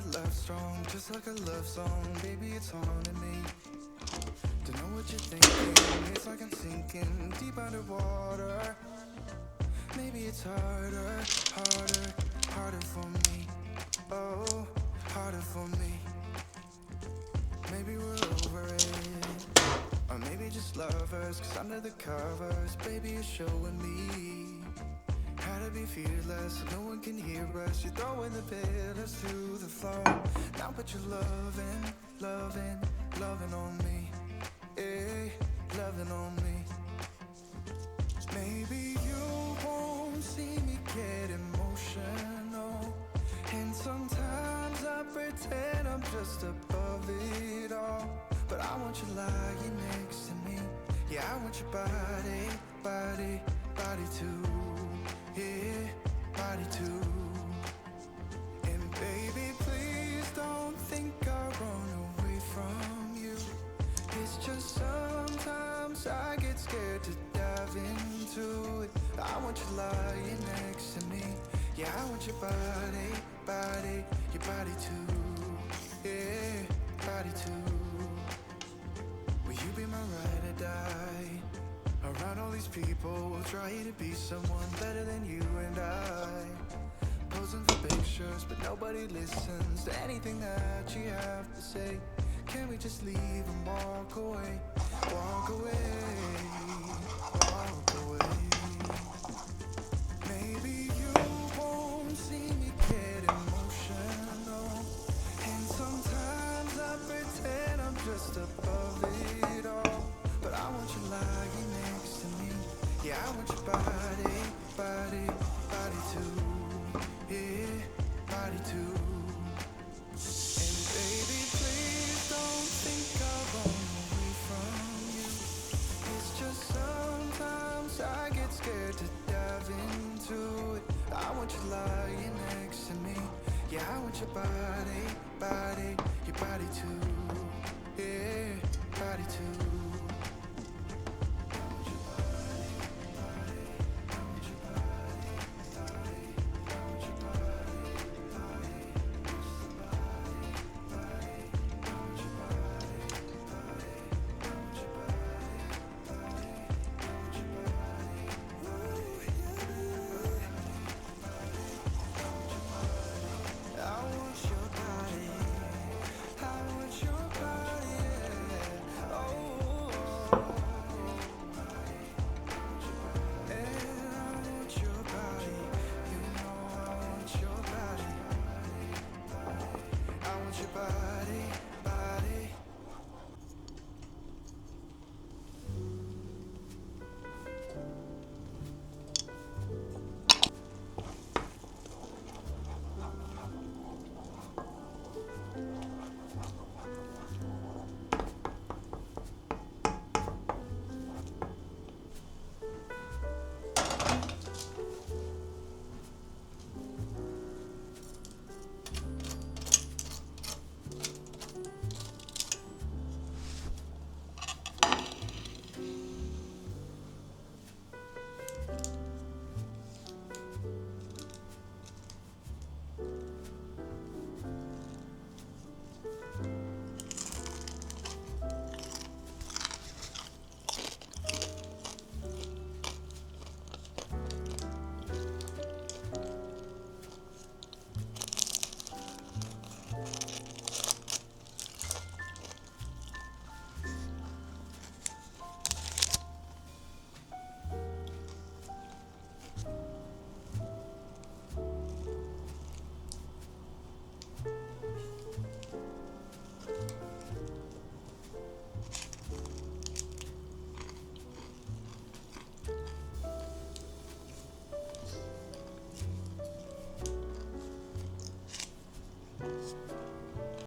that love strong, just like a love song. Baby, it's haunting me. Don't know what you're thinking. It's like I'm sinking deep underwater. Maybe it's harder, harder, harder for me. Oh, harder for me. Maybe we're over it, or maybe just lovers. Cause under the covers, baby, you're showing me how to be fearless, so no one can hear us. You're throwing the pillars to the floor. Now put your loving, loving, loving on me. Hey, loving on me. Maybe you won't see me get emotional, and sometimes I pretend I'm just above it all. But I want you lying next to me. Yeah, I want your body, body, body too. Yeah, body too. And baby, please don't think I run away from you. It's just sometimes I get scared to dive into it. I want you lying next to me. Yeah, I want your body, body, your body too. Yeah, body too. Will you be my ride or die? Around all these people, trying to be someone better than you and I. Posing for pictures, but nobody listens to anything that you have to say. Can we just leave and walk away? Walk away, walk away. Maybe you won't see me get emotional, and sometimes I pretend I'm just above it all. But I want you lying next to me. Yeah, I want your body, body, body too. Yeah, body too. And baby, please don't think I'll run away from you. It's just sometimes I get scared to dive into it. I want you lying next to me. Yeah, I want your body, body, your body too.